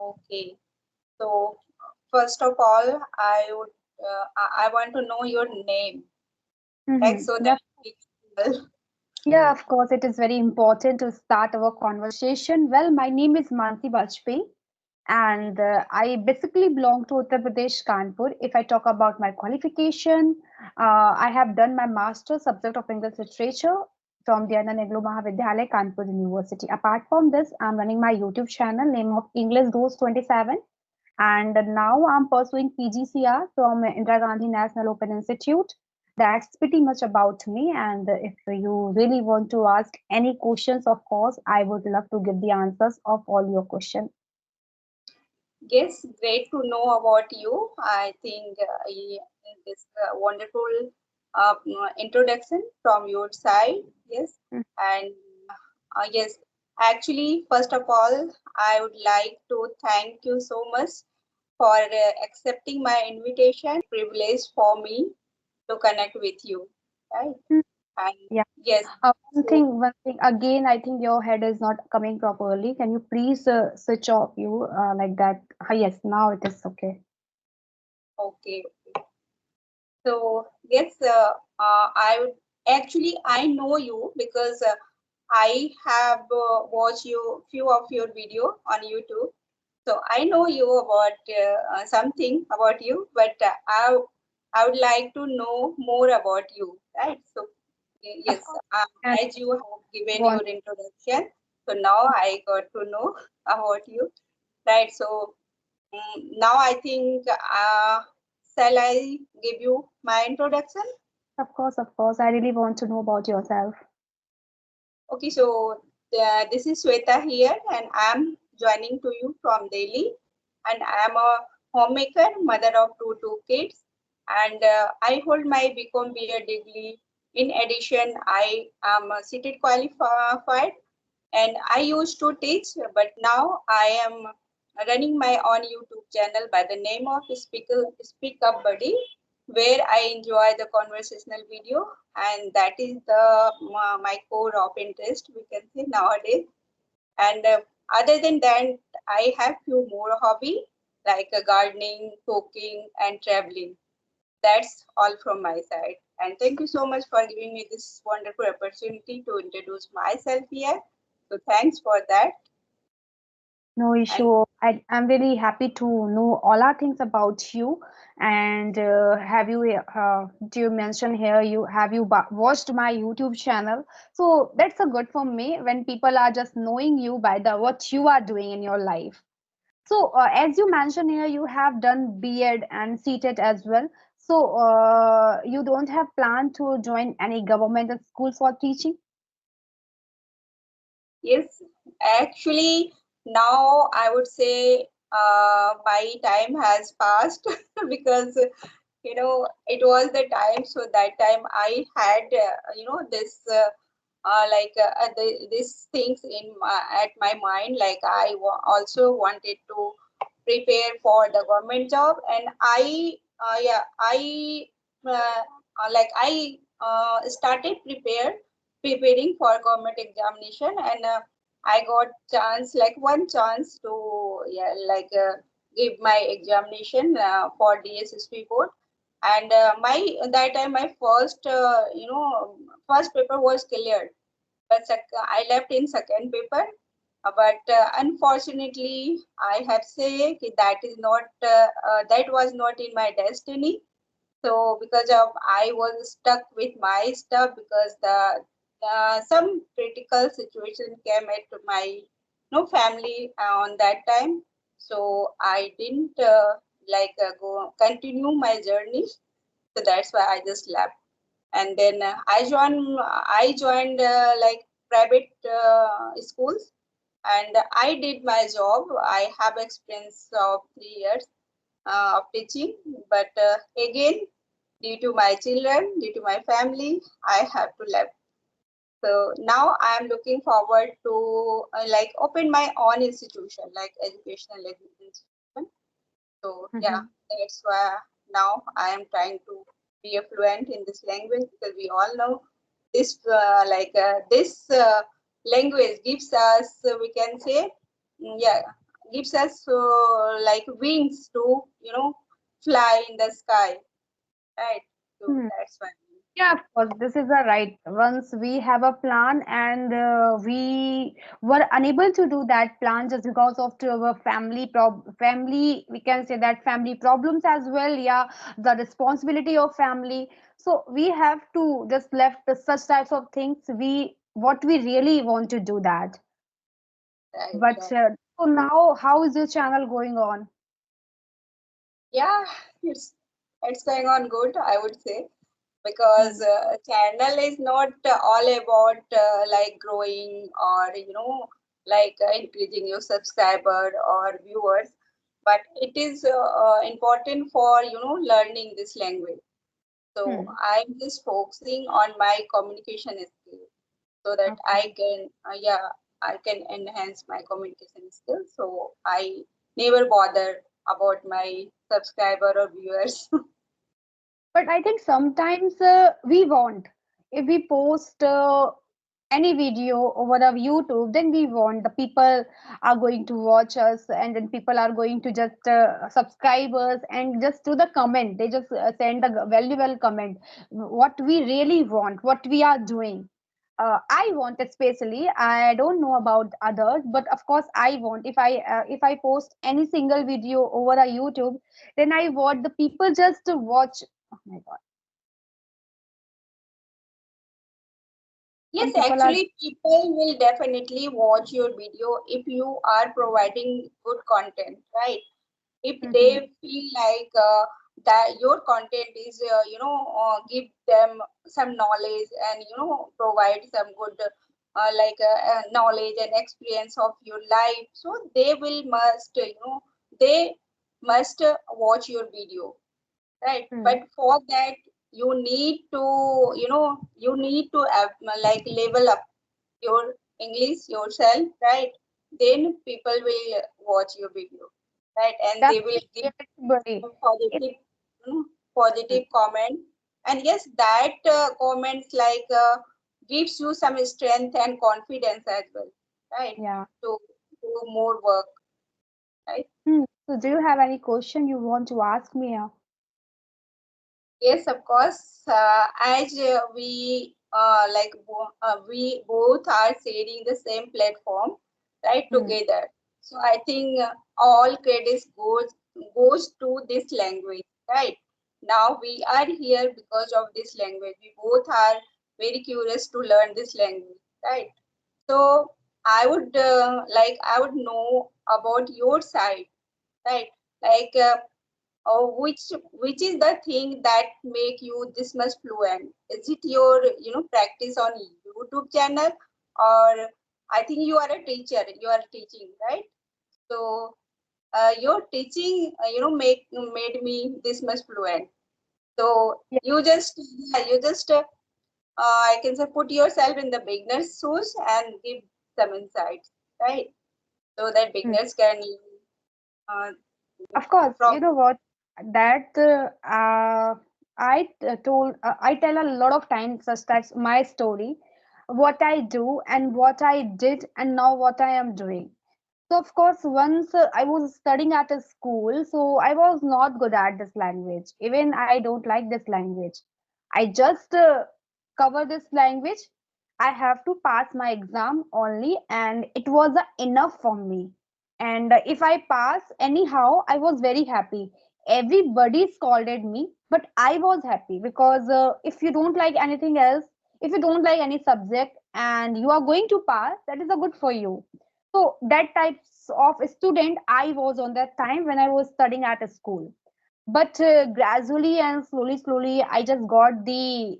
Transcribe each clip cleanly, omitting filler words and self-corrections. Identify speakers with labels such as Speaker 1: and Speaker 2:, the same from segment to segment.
Speaker 1: Okay. So first of all, I want to know your name, like so
Speaker 2: Yeah,
Speaker 1: that we will.
Speaker 2: yeah, of course, it is very important to start our conversation. Well, my name is Mansi Bajpayee, and I basically belong to Uttar Pradesh, Kanpur. If I talk about my qualification, I have done my master's subject of English literature from the Anna Negru Mahavidyalaya, Kanpur University. Apart from this, I'm running my YouTube channel, name of English Those 27, and now I'm pursuing PGCR from Indira Gandhi National Open Institute. That's pretty much about me. And if you really want to ask any questions, of course, I would love to give the answers of all your questions.
Speaker 1: Yes, great to know about you. I think this wonderful introduction from your side. Yes, and yes, actually, first of all, I would like to thank you so much for accepting my invitation. Privilege for me to connect with you, right?
Speaker 2: Mm.
Speaker 1: And
Speaker 2: Yeah.
Speaker 1: yes, so
Speaker 2: One thing again, I think your head is not coming properly. Can you please switch off you like that? Yes, now it is okay.
Speaker 1: okay. So yes, I would actually I know you because I have watched you few of your video on YouTube. So I know you about something about you, but I would like to know more about you, right? So
Speaker 2: Of
Speaker 1: yes,
Speaker 2: course. And
Speaker 1: as you have given
Speaker 2: want
Speaker 1: your introduction, so now I got to know about you, right? So now I think, shall I give you my introduction?
Speaker 2: of course, I really want to know about yourself.
Speaker 1: Okay, so this is Sweta here, and I'm joining to you from Delhi. And I'm a homemaker, mother of two kids, and I hold my BCom BA degree. In addition, I am CTET qualified, and I used to teach, but now I am running my own YouTube channel by the name of Speak Up Buddy, where I enjoy the conversational video, and that is my core of interest, we can say nowadays. And other than that, I have few more hobby like gardening, cooking, and traveling. That's all from my side. And thank you so much for giving me this wonderful opportunity to introduce myself here. So thanks for that.
Speaker 2: No
Speaker 1: And
Speaker 2: issue. I'm really happy to know all our things about you. And have you, do you mention here, you have you watched my YouTube channel? So that's a good for me when people are just knowing you by the what you are doing in your life. So as you mentioned here, you have done B.Ed and CTET as well. So you don't have plan to join any governmental school for teaching?
Speaker 1: yes, actually, now I would say my time has passed because it was the time. So that time I had this these things at my mind. Like I also wanted to prepare for the government job, and I started preparing for government examination, and I got chance, like one chance to give my examination for DSSP board. And my that time my first paper was cleared, but I left in second paper. But unfortunately, I have said that is not that was not in my destiny. So because of I was stuck with my stuff because the some critical situation came at my no family on that time. So I didn't go continue my journey. So that's why I just left. And then I joined like private schools, and I did my job. I have experience of 3 years of teaching, but again, due to my children, due to my family, I have to left. So now I am looking forward to like open my own institution, like educational institution. So yeah,
Speaker 2: Mhm.
Speaker 1: that's why now I am trying to be a fluent in this language, because we all know this language gives us, we can say, yeah, gives us like wings to fly in the sky, right? So
Speaker 2: Hmm.
Speaker 1: that's why.
Speaker 2: Yeah, of course, this is the right. Once we have a plan and we were unable to do that plan just because of to our family, we can say that family problems as well. Yeah, the responsibility of family. So we have to just left such types of things. We what we really want to do that.
Speaker 1: Right,
Speaker 2: But
Speaker 1: right.
Speaker 2: so now, how is your channel going on?
Speaker 1: Yeah, it's going on good, I would say, because
Speaker 2: Hmm.
Speaker 1: channel is not all about like growing or like increasing your subscriber or viewers, but it is important for learning this language. So
Speaker 2: Hmm.
Speaker 1: I'm just focusing on my communication skill so that
Speaker 2: Okay.
Speaker 1: I can enhance my communication skills. So I never bother about my subscriber or viewers.
Speaker 2: But I think sometimes we want, if we post any video over the YouTube, then we want the people are going to watch us, and then people are going to just subscribe us and just do the comment. They just send a valuable comment. What we really want, what we are doing. I want especially. I don't know about others, but of course I want. If I post any single video over a YouTube, then I want the people just to watch. Oh my god,
Speaker 1: Yes,
Speaker 2: some people are.
Speaker 1: actually, people will definitely watch your video if you are providing good content, right? If
Speaker 2: Mhm.
Speaker 1: they feel like that your content is, give them some knowledge and provide some good knowledge and experience of your life, so they will must they must watch your video, right?
Speaker 2: Hmm.
Speaker 1: But for that you need to like level up your English yourself, right? Then people will watch your video, right? And they will
Speaker 2: Definitely,
Speaker 1: give
Speaker 2: everybody. It,
Speaker 1: positive
Speaker 2: hmm.
Speaker 1: positive comment. And yes, that comments like gives you some strength and confidence as well, right?
Speaker 2: Yeah.
Speaker 1: To do more work, right?
Speaker 2: Hmm. So, do you have any question you want to ask me?
Speaker 1: Yes, of course. As we both are sharing the same platform, right?
Speaker 2: Hmm.
Speaker 1: Together. So I think all credits goes to this language, right? Now we are here because of this language. We both are very curious to learn this language, right? So I would know about your side, right? Like. Which is the thing that make you this much fluent? Is it your practice on YouTube channel, or I think you are a teacher, you are teaching, right? So your teaching made me this much fluent. So
Speaker 2: Yeah.
Speaker 1: I can say put yourself in the beginner's shoes and give some insights, right? So that
Speaker 2: Hmm.
Speaker 1: beginners can uh,
Speaker 2: Of course, you
Speaker 1: from.
Speaker 2: know what? That I tell a lot of times such types my story, what I do and what I did, and now what I am doing. So of course, once I was studying at a school, so I was not good at this language. Even I don't like this language. I just cover this language. I have to pass my exam only, and it was enough for me. And if I pass anyhow, I was very happy. Everybody scolded me, but I was happy because if you don't like anything else, if you don't like any subject, and you are going to pass, that is a good for you. So that types of student I was on that time when I was studying at a school. But gradually and slowly, I just got the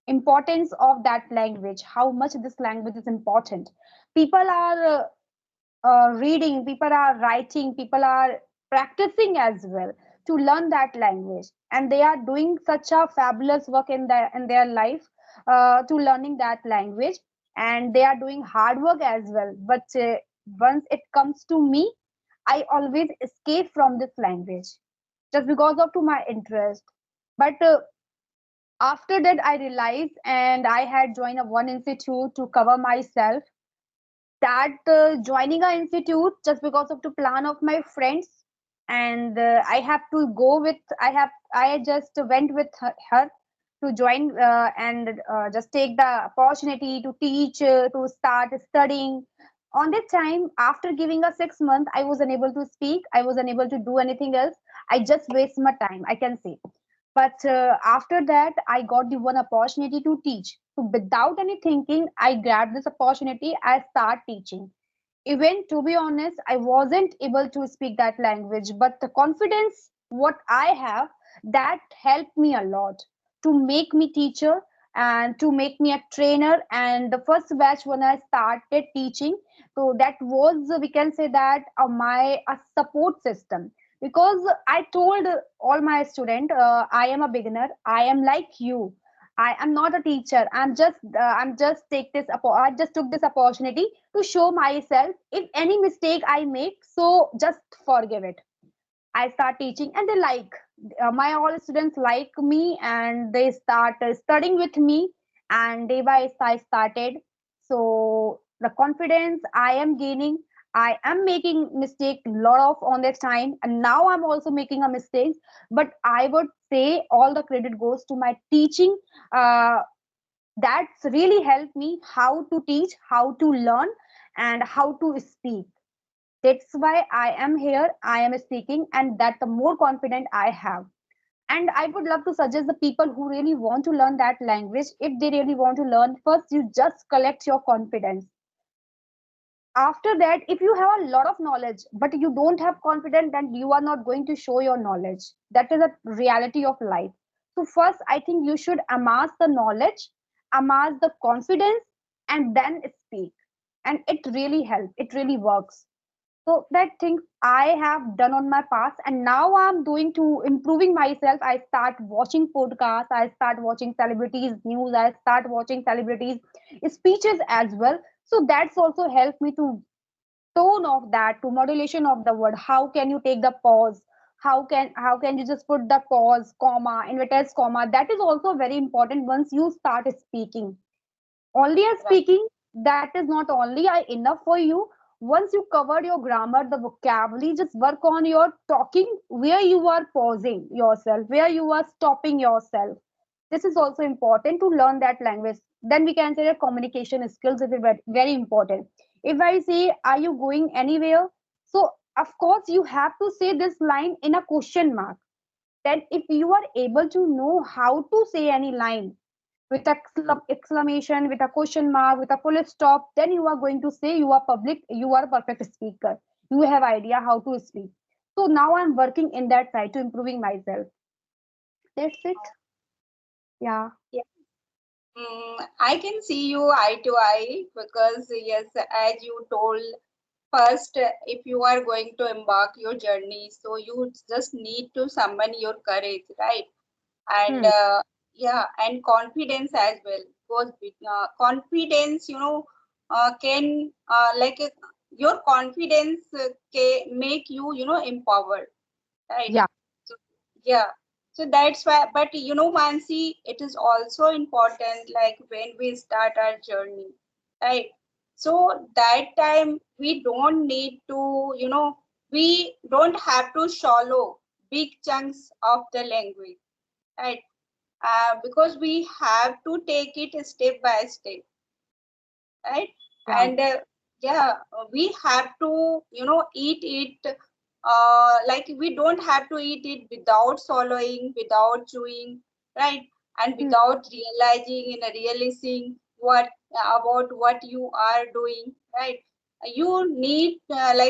Speaker 2: importance of that language, how much this language is important. People are reading, people are writing, people are practicing as well to learn that language, and they are doing such a fabulous work in their life to learning that language, and they are doing hard work as well. But once it comes to me, I always escape from this language just because of to my interest. But after that I realized, and I had joined a one institute to cover myself. start joining a institute just because of the plan of my friends, and I have to go with. I just went with her to join and just take the opportunity to teach, to start studying. On that time, after giving a 6 month, I was unable to speak. I was unable to do anything else. I just waste my time, I can say. But after that, I got the one opportunity to teach. So without any thinking, I grabbed this opportunity. I start teaching. Even to be honest, I wasn't able to speak that language, but the confidence what I have, that helped me a lot to make me teacher and to make me a trainer. And the first batch when I started teaching, so that was, we can say that, my a support system. Because I told all my student, I am a beginner, I am like you, I am not a teacher, I'm just take this I just took this opportunity to show myself. If any mistake I make, so just forgive it. I start teaching, and they like, my all students like me, and they start studying with me. And day by day I started. So the confidence I am gaining, I am making mistake lot of on that time, and now I'm also making a mistake. But I would say all the credit goes to my teaching. Uh, that's really helped me how to teach, how to learn, and how to speak. That's why I am here, I am speaking, and that the more confident I have. And I would love to suggest the people who really want to learn that language, if they really want to learn, first you just collect your confidence. After that, if you have a lot of knowledge but you don't have confidence, then you are not going to show your knowledge. That is a reality of life. So first, I think you should amass the knowledge, amass the confidence, and then speak. And it really helps, it really works. So that things I have done on my past, and now I'm doing to improving myself. I start watching podcasts, I start watching celebrities news, I start watching celebrities speeches as well. So that's also helped me to tone of that, to modulation of the word. How can you take the pause? How can you just put the pause, comma, inverted comma? That is also very important once you start speaking. Only as
Speaker 1: Right.
Speaker 2: speaking, that is not only enough for you. Once you covered your grammar, the vocabulary, just work on your talking, where you are pausing yourself, where you are stopping yourself. This is also important to learn that language. Then we can say that communication skills is very, very important. If I say, are you going anywhere? So of course you have to say this line in a question mark. Then if you are able to know how to say any line with exclamation, with a question mark, with a full stop, then you are going to say you are public, you are a perfect speaker. You have idea how to speak. So now I'm working in that side to improving myself. That's it. Yeah.
Speaker 1: Yeah. I can see you eye to eye because, yes, as you told, first, if you are going to embark your journey, so you just need to summon your courage, right? And
Speaker 2: Hmm.
Speaker 1: yeah, and confidence as well. Because confidence, can your confidence can make you, empowered, right?
Speaker 2: Yeah.
Speaker 1: So, yeah. So that's why, but Mansi, it is also important, like when we start our journey, right? So that time we don't need to, we don't have to swallow big chunks of the language, right? Because we have to take it step by step, right?
Speaker 2: Yeah.
Speaker 1: And yeah, we have to eat it, like we don't have to eat it without swallowing, without chewing, right? And
Speaker 2: Hmm.
Speaker 1: without realizing and realizing what about what you are doing, right? You need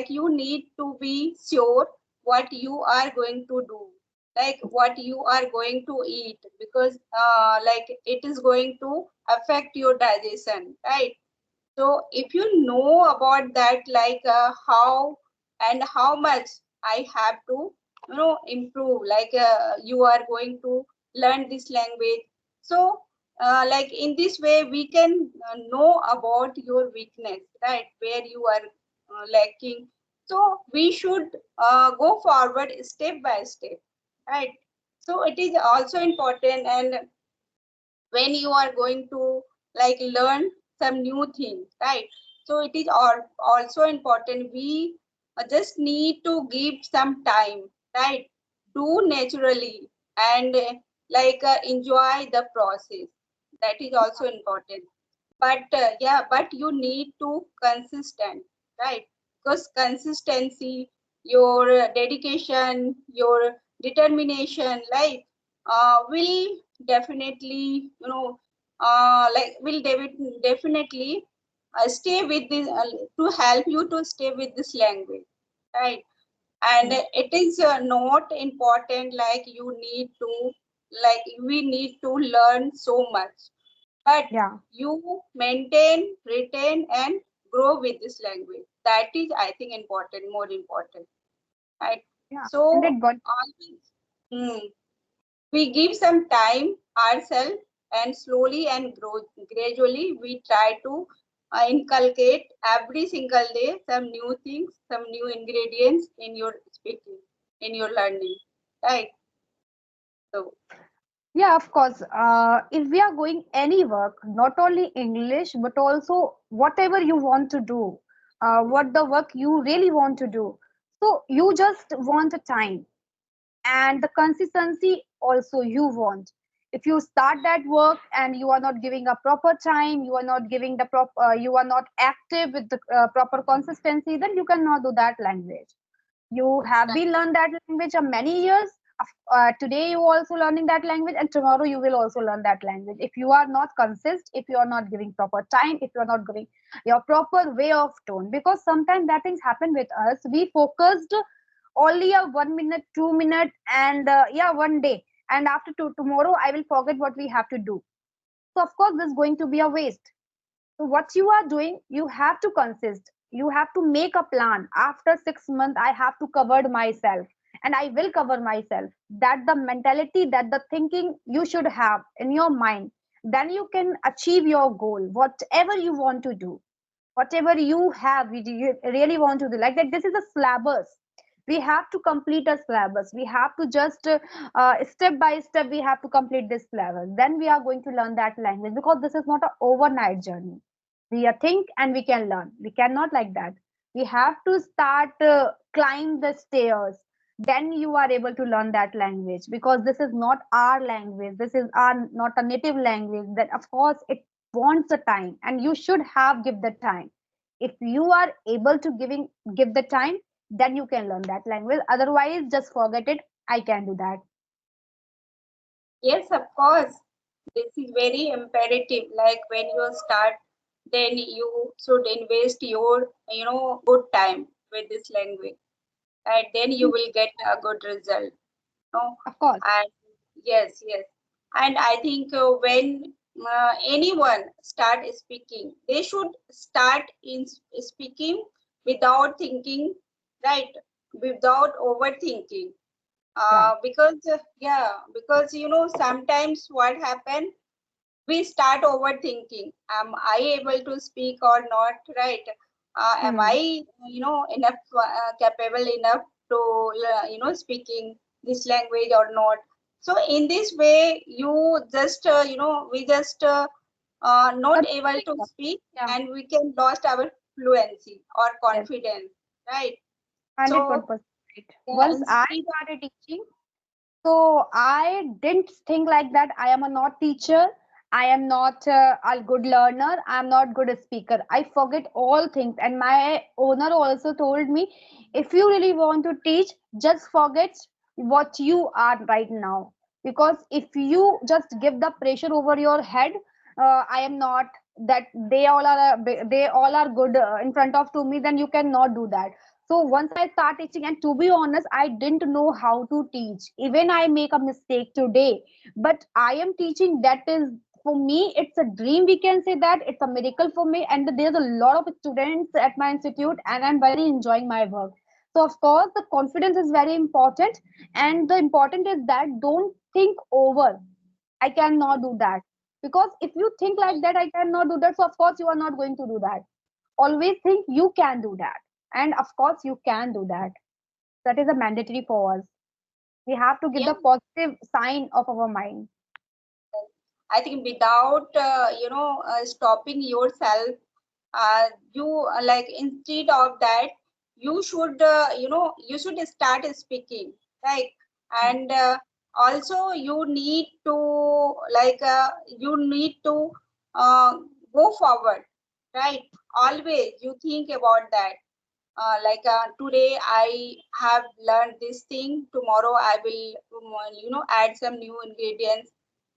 Speaker 1: you need to be sure what you are going to do, like what you are going to eat, because like it is going to affect your digestion, right? So if you know about that, like how and how much I have to, improve, like you are going to learn this language. So, like in this way, we can know about your weakness, right? Where you are lacking. So we should go forward step by step, right? So it is also important, and when you are going to like learn some new things, right? So it is also important. We just need to give some time, right? Do naturally and enjoy the process. That is also important. But but you need to consistent, right? Because consistency, your dedication, your determination, will definitely, will definitely stay with this to help you to stay with this language, right? And
Speaker 2: Mm.
Speaker 1: it is not important like you need to, like we need to learn so much, but
Speaker 2: Yeah,
Speaker 1: you maintain, retain, and grow with this language. That is, I think, important, more important, right?
Speaker 2: yeah. And
Speaker 1: So,
Speaker 2: it one.
Speaker 1: always, hmm, we give some time ourselves, and slowly and gradually we try to inculcate every single day some new things, some new ingredients in your speaking, in your learning, right? So,
Speaker 2: Yeah, of course. If we are going any work, not only English, but also whatever you want to do, what the work you really want to do. So you just want a time, and the consistency also you want. If you start that work and you are not giving a proper time, you are not giving the you are not active with the proper consistency, then you cannot do that language. You have been learned that language for many years. Today you also learning that language, and tomorrow you will also learn that language. If you are not consist, if you are not giving proper time, if you are not giving your proper way of tone, because sometimes that things happen with us. We focused only a 1 minute, 2 minute, and yeah, one day, and after tomorrow I will forget what we have to do. So of course this is going to be a waste. So what you are doing, you have to consist. You have to make a plan. After 6 months, I have to cover myself, and I will cover myself. That the mentality, that the thinking you should have in your mind. Then you can achieve your goal, whatever you want to do, whatever you have, you really want to do. Like that, this is a syllabus. We have to complete a syllabus. We have to just step by step. We have to complete this syllabus. Then we are going to learn that language, because this is not an overnight journey. We think and we can learn. We cannot like that. We have to start climb the stairs. Then you are able to learn that language, because this is not our language. This is our not a native language. That of course it wants the time, and you should have give the time. If you are able to give the time, then you can learn that language. Otherwise, just forget it. I can do that.
Speaker 1: yes, of course, this is very imperative. Like when you start, then you should invest your, good time with this language, right? Then you will get a good result. No,
Speaker 2: Of course.
Speaker 1: and yes, yes, and I think when anyone start speaking, they should start in speaking without thinking, right? Without overthinking,
Speaker 2: Yeah.
Speaker 1: because sometimes what happen, we start overthinking, am I able to speak or not, right? Am I
Speaker 2: Hmm.
Speaker 1: enough capable enough to speaking this language or not? So in this way you just we just not able to speak,
Speaker 2: Yeah.
Speaker 1: and we can lost our fluency or
Speaker 2: Yes.
Speaker 1: confidence, right? So
Speaker 2: 100%. Right.
Speaker 1: yeah,
Speaker 2: Once I
Speaker 1: instead of
Speaker 2: started teaching, so I didn't think like that. I am a not teacher. I am not a good learner. I am not good speaker. I forget all things. And my owner also told me, if you really want to teach, just forget what you are right now. Because if you just give the pressure over your head, I am not that they all are good in front of to me. Then you cannot do that. So once I start teaching, and to be honest, I didn't know how to teach. Even I make a mistake today, but I am teaching. That is for me, it's a dream. We can say that it's a miracle for me. And there's a lot of students at my institute, and I'm very enjoying my work. So of course, the confidence is very important, and the important is that don't think over. I cannot do that, because if you think like that, I cannot do that. So of course, you are not going to do that. Always think you can do that, and of course you can do that. That is a mandatory for us. We have to give
Speaker 1: yeah,
Speaker 2: the positive sign of our mind.
Speaker 1: I think without stopping yourself, you like instead of that, you should you should start speaking, right? And also you need to like you need to uh, go forward, right? Always you think about that, today I have learned this thing, tomorrow I will add some new ingredients.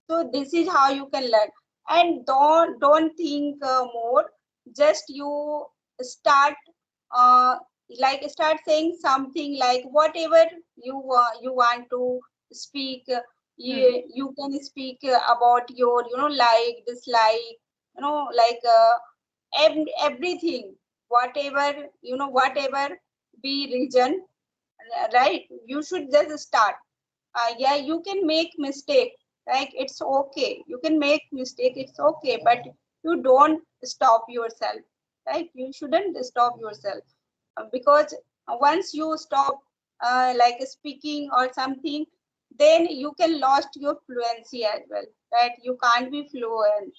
Speaker 1: So this is how you can learn. And don't think more, just you start uh, start saying something like whatever you want to speak.
Speaker 2: Hmm.
Speaker 1: You can speak about your like dislike, everything, whatever whatever be region, right? You should just start. Yeah, you can make mistake, like it's okay, you can make mistake, it's okay, but you don't stop yourself, right? You shouldn't stop yourself, because once you stop speaking or something, then you can lost your fluency as well, right? You can't be fluent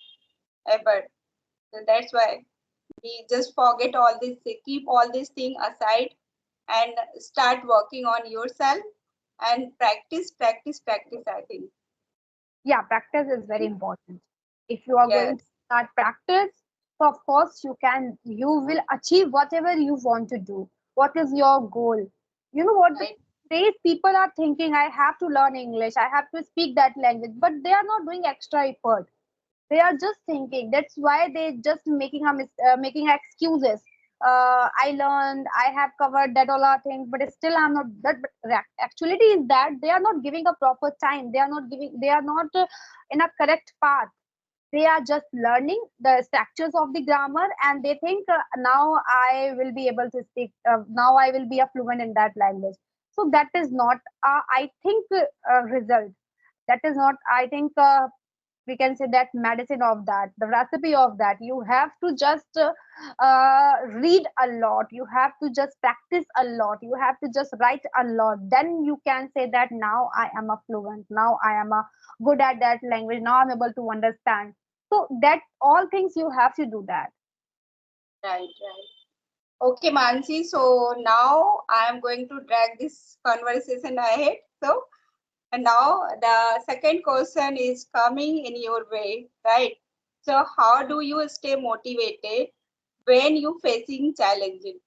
Speaker 1: ever. So that's why we just forget all this, keep all these thing aside, and start working on yourself, and practice, practice, practice, I think.
Speaker 2: Yeah, practice is very important. If you are going to
Speaker 1: Yes,
Speaker 2: start practice, so of course you will achieve whatever you want to do. What is your goal? You know what?
Speaker 1: right,
Speaker 2: Today's people are thinking, I have to learn English, I have to speak that language, but they are not doing extra effort. They are just thinking. That's why they just making excuses. I learned, I have covered that all are things, but still I'm not that. But actuality is that they are not giving a proper time. They are not giving. They are not in a correct path. They are just learning the structures of the grammar, and they think now I will be able to speak. Now I will be a fluent in that language. So that is not. I think result. That is not. I think. We can say that medicine of that, the recipe of that. You have to just read a lot, you have to just practice a lot, you have to just write a lot, then you can say that now I am a fluent, now I am a good at that language, now I'm able to understand. So that all things you have to do that.
Speaker 1: right, right. Okay, Mansi. So now I am going to drag this conversation ahead. So and now the second question is coming in your way, right? So how do you stay motivated when you facing challenges?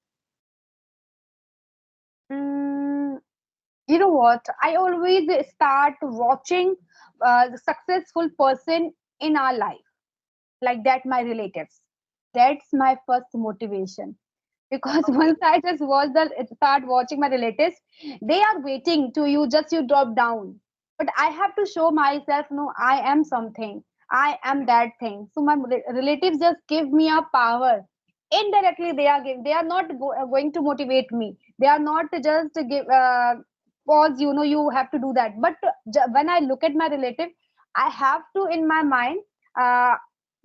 Speaker 2: mm, you know what, I always start watching the successful person in our life, like that my relatives. That's my first motivation, because
Speaker 1: Okay,
Speaker 2: once I just start watching my relatives, they are waiting to you drop down. But I have to show myself, no, I am something, I am that thing. So my relatives just give me a power. Indirectly, they are not going to motivate me. They are not just give pause. You have to do that. But when I look at my relative, I have to in my mind.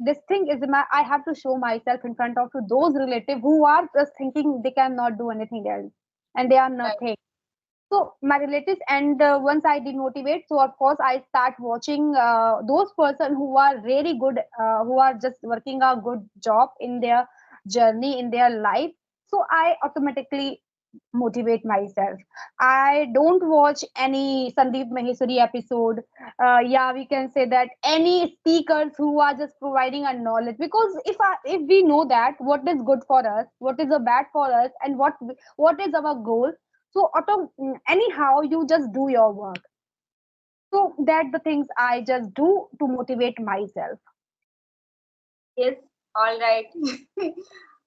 Speaker 2: This thing is I have to show myself in front of to those relatives who are just thinking they cannot do anything else, and they are
Speaker 1: right,
Speaker 2: nothing. So my relatives, and once I demotivate, so of course I start watching those person who are really good, who are just working a good job in their journey in their life. So I automatically motivate myself. I don't watch any Sandeep Maheshwari episode. Yeah, we can say that any speakers who are just providing a knowledge, because if we know that what is good for us, what is a bad for us, and what is our goal, so anyhow you just do your work. So that the things I just do to motivate myself.
Speaker 1: yes, all right.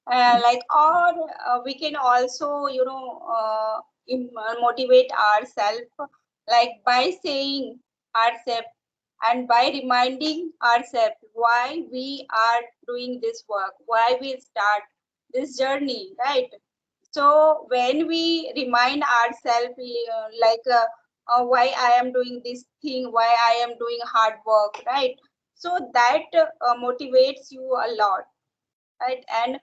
Speaker 1: Or we can also, motivate ourselves, like by saying ourselves and by reminding ourselves why we are doing this work, why we start this journey, right? So when we remind ourselves, why I am doing this thing, why I am doing hard work, right? So that motivates you a lot, right? And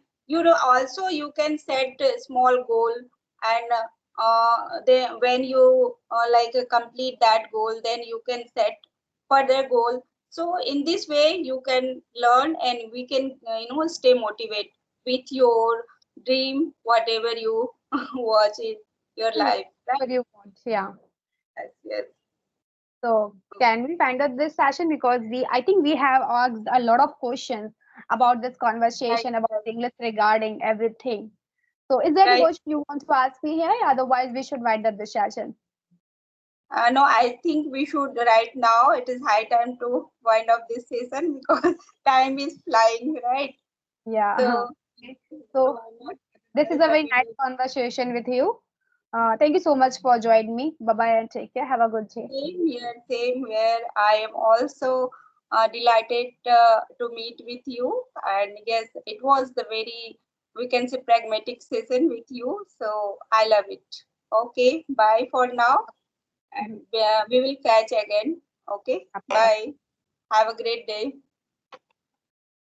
Speaker 1: also you can set a small goal, and then when you complete that goal, then you can set further goal. So in this way you can learn, and we can stay motivated with your dream, whatever you watch in your
Speaker 2: Yeah,
Speaker 1: life, right?
Speaker 2: what do you want? Yeah.
Speaker 1: Yes, yes.
Speaker 2: So can we find out this session, because I think we have asked a lot of questions about this
Speaker 1: Right,
Speaker 2: conversation about
Speaker 1: right,
Speaker 2: English regarding everything. So is there any
Speaker 1: right.
Speaker 2: question you want to ask me here? Otherwise, we should wind up the session.
Speaker 1: No, I think we should right now. It is high time to wind up this session because time is flying, right?
Speaker 2: Yeah.
Speaker 1: So,
Speaker 2: Okay.
Speaker 1: so
Speaker 2: So
Speaker 1: why not
Speaker 2: this is a very nice
Speaker 1: continue?
Speaker 2: conversation with you. Thank you so much for joining me. Bye bye and take care. Have a good day.
Speaker 1: Same here, same here. I am also delighted to meet with you. And yes, it was the very, we can say, pragmatic session with you. So I love it. Okay, bye for now. And
Speaker 2: Mhm.
Speaker 1: we will catch again. Okay,
Speaker 2: Yep, yep.
Speaker 1: bye. Have a great day.